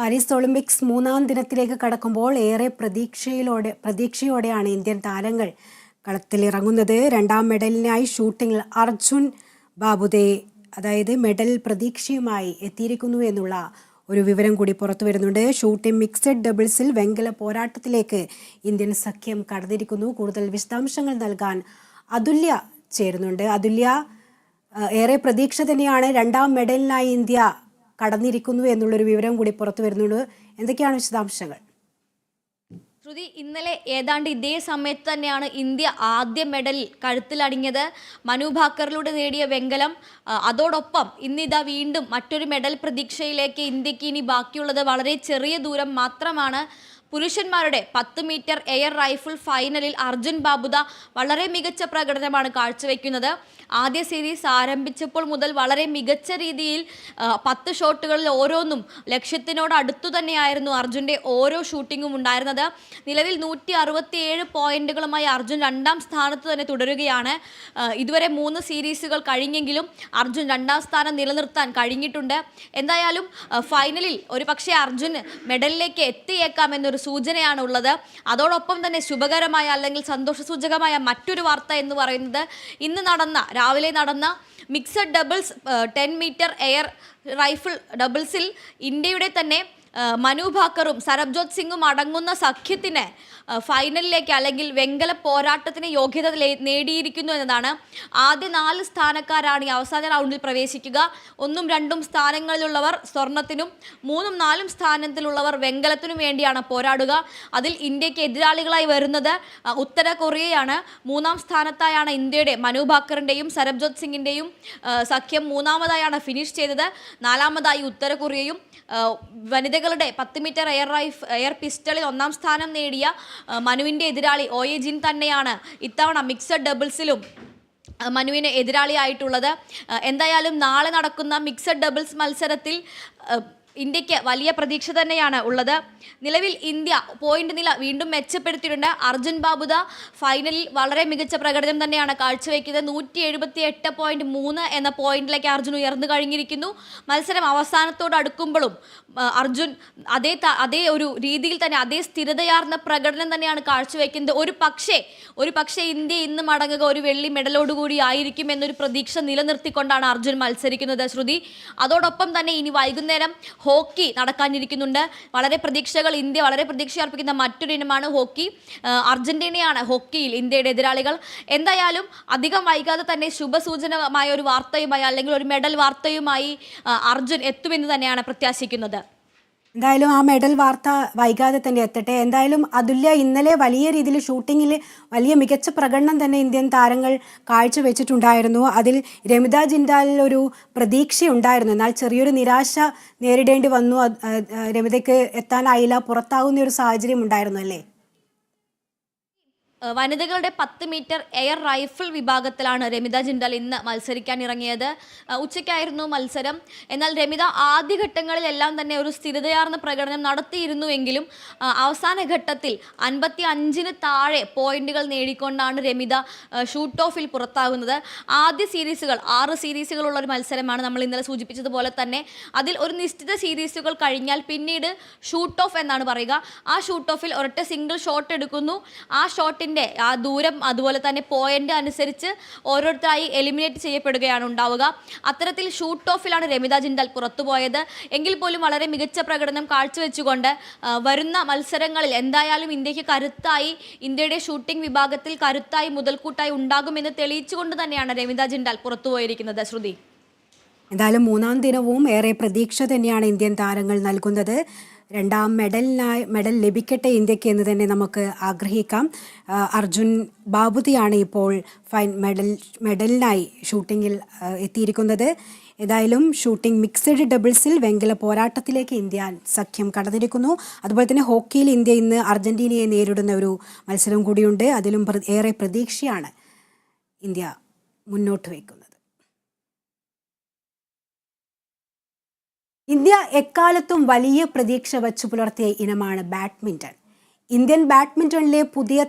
Paris Olympics മൂന്നാം ദിനത്തിലേക്ക് കടക്കുമ്പോൾ ഏറെ പ്രതീക്ഷയോടെയാണ് ഇന്ത്യൻ താരങ്ങൾ കളത്തിലിറങ്ങുന്നത്. രണ്ടാം മെഡലിനായി ഷൂട്ടിംഗിൽ അർജുൻ ബാബുദെ അതായത് മെഡൽ പ്രതീക്ഷയുമായി എത്തിയിരിക്കുന്നു എന്നുള്ള ഒരു വിവരം കൂടി പുറത്തു വരുന്നുണ്ട്. ഷൂട്ടിംഗ് മിക്സഡ് ഡബിൾസിൽ വെങ്കല പോരാട്ടത്തിലേക്ക് ഇന്ത്യൻ സഖ്യം കടന്നിരിക്കുന്നു. കൂടുതൽ വിശദാംശങ്ങൾ നൽകാൻ അതുല്യ ചേരുന്നുണ്ട്. അതുല്യ, ഏറെ പ്രതീക്ഷ തന്നെയാണ്. രണ്ടാം മെഡലിനായി ഇന്ത്യ കടന്നിരിക്കുന്നു എന്നുള്ളൊരു വിവരം കൂടി പുറത്തു വരുന്നുണ്ട്. എന്തൊക്കെയാണ് വിശദാംശങ്ങൾ? ശ്രുതി, ഇന്നലെ ഏതാണ്ട് ഇതേ സമയത്ത് തന്നെയാണ് ഇന്ത്യ ആദ്യ മെഡൽ കഴുത്തിലണിഞ്ഞത്. മനു ഭാക്കറിലൂടെ നേടിയ വെങ്കലം. അതോടൊപ്പം ഇന്നിതാ വീണ്ടും മറ്റൊരു മെഡൽ പ്രതീക്ഷയിലേക്ക് ഇന്ത്യക്ക് ഇനി ബാക്കിയുള്ളത് വളരെ ചെറിയ ദൂരം മാത്രമാണ്. പുരുഷന്മാരുടെ 10 മീറ്റർ എയർ റൈഫിൾ ഫൈനലിൽ അർജുൻ ബാബുദ വളരെ മികച്ച പ്രകടനമാണ് കാഴ്ചവെക്കുന്നത്. ആദ്യ സീരീസ് ആരംഭിച്ചപ്പോൾ മുതൽ വളരെ മികച്ച രീതിയിൽ 10 ഷോട്ടുകളിൽ ഓരോന്നും ലക്ഷ്യത്തിനോട് അടുത്തു തന്നെയായിരുന്നു അർജുൻ്റെ ഓരോ ഷൂട്ടിങ്ങും ഉണ്ടായിരുന്നത്. നിലവിൽ 167 പോയിന്റുകളുമായി അർജുൻ രണ്ടാം സ്ഥാനത്ത് തന്നെ തുടരുകയാണ്. ഇതുവരെ 3 സീരീസുകൾ കഴിഞ്ഞെങ്കിലും അർജുൻ രണ്ടാം സ്ഥാനം നിലനിർത്താൻ കഴിഞ്ഞിട്ടുണ്ട്. എന്തായാലും ഫൈനലിൽ ഒരു പക്ഷേ അർജുൻ മെഡലിലേക്ക് എത്തിയേക്കാമെന്നൊരു സൂചനയാണ് ഉള്ളത്. അതോടൊപ്പം തന്നെ ശുഭകരമായ അല്ലെങ്കിൽ സന്തോഷസൂചകമായ മറ്റൊരു വാർത്ത എന്ന് പറയുന്നത് ഇന്ന് രാവിലെ നടന്ന mixed doubles 10 meter air rifle ഡബിൾസിൽ ഇന്ത്യയുടെ തന്നെ മനു ഭാക്കറും സർബ്ജോത് സിംഗും അടങ്ങുന്ന സഖ്യത്തിന് ഫൈനലിലേക്ക് അല്ലെങ്കിൽ വെങ്കല പോരാട്ടത്തിന് യോഗ്യത നേടിയിരിക്കുന്നു എന്നതാണ്. ആദ്യ 4 സ്ഥാനക്കാരാണ് ഈ അവസാന റൗണ്ടിൽ പ്രവേശിക്കുക. 1ഉം 2ഉം സ്ഥാനങ്ങളിലുള്ളവർ സ്വർണത്തിനും 3ഉം 4ഉം സ്ഥാനത്തിലുള്ളവർ വെങ്കലത്തിനും വേണ്ടിയാണ് പോരാടുക. അതിൽ ഇന്ത്യക്ക് എതിരാളികളായി വരുന്നത് ഉത്തര കൊറിയയാണ്. 3ആം സ്ഥാനത്തായാണ് ഇന്ത്യയുടെ മനു ഭാക്കറിൻ്റെയും സർബ്ജോത് സിംഗിൻ്റെയും സഖ്യം 3ാമതായാണ് ഫിനിഷ് ചെയ്തത്. 4ാമതായി ഉത്തര കൊറിയയും. വനിതകളുടെ 10 മീറ്റർ എയർ പിസ്റ്റളിൽ 1ാം സ്ഥാനം നേടിയ മനുവിൻ്റെ എതിരാളി ഓയെ ജിൻ തന്നെയാണ് ഇത്തവണ മിക്സഡ് ഡബിൾസിലും മനുവിന് എതിരാളിയായിട്ടുള്ളത്. എന്തായാലും നാളെ നടക്കുന്ന മിക്സഡ് ഡബിൾസ് മത്സരത്തിൽ ഇന്ത്യക്ക് വലിയ പ്രതീക്ഷ തന്നെയാണ് ഉള്ളത്. നിലവിൽ ഇന്ത്യ പോയിന്റ് നില വീണ്ടും മെച്ചപ്പെടുത്തിയിട്ടുണ്ട്. അർജുൻ ബാബുദ ഫൈനലിൽ വളരെ മികച്ച പ്രകടനം തന്നെയാണ് കാഴ്ചവെക്കുന്നത്. 178.3 എന്ന പോയിന്റിലേക്ക് അർജുൻ ഉയർന്നു കഴിഞ്ഞിരിക്കുന്നു. മത്സരം അവസാനത്തോട് അടുക്കുമ്പോഴും അർജുൻ അതേ ഒരു രീതിയിൽ തന്നെ അതേ സ്ഥിരതയാർന്ന പ്രകടനം തന്നെയാണ് കാഴ്ചവെക്കുന്നത്. ഒരു പക്ഷേ ഇന്ത്യ ഇന്ന് മടങ്ങുക ഒരു വെള്ളി മെഡലോടുകൂടി ആയിരിക്കും എന്നൊരു പ്രതീക്ഷ നിലനിർത്തിക്കൊണ്ടാണ് അർജുൻ മത്സരിക്കുന്നത്. ശ്രുതി, അതോടൊപ്പം തന്നെ ഇനി വൈകുന്നേരം ഹോക്കി നടക്കാനിരിക്കുന്നുണ്ട്. ഇന്ത്യ വളരെ പ്രതീക്ഷ അർപ്പിക്കുന്ന മറ്റൊരു ഇനമാണ് ഹോക്കി. അർജന്റീനയാണ് ഹോക്കിയിൽ ഇന്ത്യയുടെ എതിരാളികൾ. എന്തായാലും അധികം വൈകാതെ തന്നെ ശുഭസൂചനമായ ഒരു വാർത്തയുമായി അല്ലെങ്കിൽ ഒരു മെഡൽ വാർത്തയുമായി അർജുൻ എത്തുമെന്ന് തന്നെയാണ് പ്രത്യാശിക്കുന്നത്. എന്തായാലും ആ മെഡൽ വാർത്ത വൈകാതെ തന്നെ എത്തട്ടെ. എന്തായാലും അതുല്യ, ഇന്നലെ വലിയ രീതിയിൽ ഷൂട്ടിങ്ങിൽ വലിയ മികച്ച പ്രകടനം തന്നെ ഇന്ത്യൻ താരങ്ങൾ കാഴ്ചവെച്ചിട്ടുണ്ടായിരുന്നു. അതിൽ രമിത ജിൻഡാലിൽ ഒരു പ്രതീക്ഷയുണ്ടായിരുന്നു. എന്നാൽ ചെറിയൊരു നിരാശ നേരിടേണ്ടി വന്നു. രമിതയ്ക്ക് എത്താനായില്ല, പുറത്താകുന്ന ഒരു സാഹചര്യം ഉണ്ടായിരുന്നു അല്ലേ? വനിതകളുടെ 10 മീറ്റർ എയർ റൈഫിൾ വിഭാഗത്തിലാണ് രമിത ജിൻഡാൽ ഇന്ന് മത്സരിക്കാൻ ഇറങ്ങിയത്. ഉച്ചയ്ക്കായിരുന്നു മത്സരം. എന്നാൽ രമിത ആദ്യഘട്ടങ്ങളിലെല്ലാം തന്നെ ഒരു സ്ഥിരതയാർന്ന പ്രകടനം നടത്തിയിരുന്നുവെങ്കിലും അവസാന ഘട്ടത്തിൽ 55-ന് താഴെ പോയിന്റുകൾ നേടിക്കൊണ്ടാണ് രമിത ഷൂട്ട് ഓഫിൽ പുറത്താകുന്നത്. ആദ്യ സീരീസുകൾ 6 സീരീസുകളുള്ള ഒരു മത്സരമാണ്. നമ്മൾ ഇന്നലെ സൂചിപ്പിച്ചതുപോലെ തന്നെ അതിൽ ഒരു നിശ്ചിത സീരീസുകൾ കഴിഞ്ഞാൽ പിന്നീട് ഷൂട്ട് ഓഫ് എന്നാണ് പറയുക. ആ ഷൂട്ട് ഓഫിൽ ഒരൊറ്റ സിംഗിൾ ഷോട്ട് എടുക്കുന്നു. ആ ഷോട്ടിൻ്റെ ആ ദൂരം അതുപോലെ തന്നെ പോയിന്റ് അനുസരിച്ച് ഓരോരുത്തരായി എലിമിനേറ്റ് ചെയ്യപ്പെടുകയാണ് ഉണ്ടാവുക. അത്തരത്തിൽ ഷൂട്ട് ഓഫിലാണ് രമിത ജിൻഡാൽ പുറത്തുപോയത്. എങ്കിൽ പോലും വളരെ മികച്ച പ്രകടനം കാഴ്ചവെച്ചുകൊണ്ട് വരുന്ന മത്സരങ്ങളിൽ എന്തായാലും ഇന്ത്യയുടെ ഷൂട്ടിംഗ് വിഭാഗത്തിൽ കരുത്തായി മുതൽക്കൂട്ടായി ഉണ്ടാകുമെന്ന് തെളിയിച്ചുകൊണ്ട് തന്നെയാണ് രമിത ജിൻഡാൽ പുറത്തുപോയിരിക്കുന്നത്. ശ്രുതി, എന്തായാലും മൂന്നാം ദിനവും ഏറെ പ്രതീക്ഷ തന്നെയാണ് ഇന്ത്യൻ താരങ്ങൾ നൽകുന്നത്. രണ്ടാം മെഡൽ ലഭിക്കട്ടെ ഇന്ത്യക്ക് എന്ന് തന്നെ നമുക്ക് ആഗ്രഹിക്കാം. അർജുൻ ബാബുദയാണ് ഇപ്പോൾ മെഡലിനായി ഷൂട്ടിങ്ങിൽ എത്തിയിരിക്കുന്നത്. ഏതായാലും ഷൂട്ടിംഗ് മിക്സഡ് ഡബിൾസിൽ വെങ്കല പോരാട്ടത്തിലേക്ക് ഇന്ത്യ സഖ്യം കടന്നിരിക്കുന്നു. അതുപോലെ തന്നെ ഹോക്കിയിൽ ഇന്ത്യ ഇന്ന് അർജന്റീനയെ നേരിടുന്ന ഒരു മത്സരം കൂടിയുണ്ട്. അതിലും ഏറെ പ്രതീക്ഷയാണ് ഇന്ത്യ മുന്നോട്ട് വയ്ക്കുന്നത്. ഇന്ത്യ എക്കാലത്തും വലിയ പ്രതീക്ഷ വച്ചു പുലർത്തിയ ഇനമാണ് ബാഡ്മിൻ്റൺ. ഇന്ത്യൻ ബാഡ്മിൻ്റണിലെ പുതിയ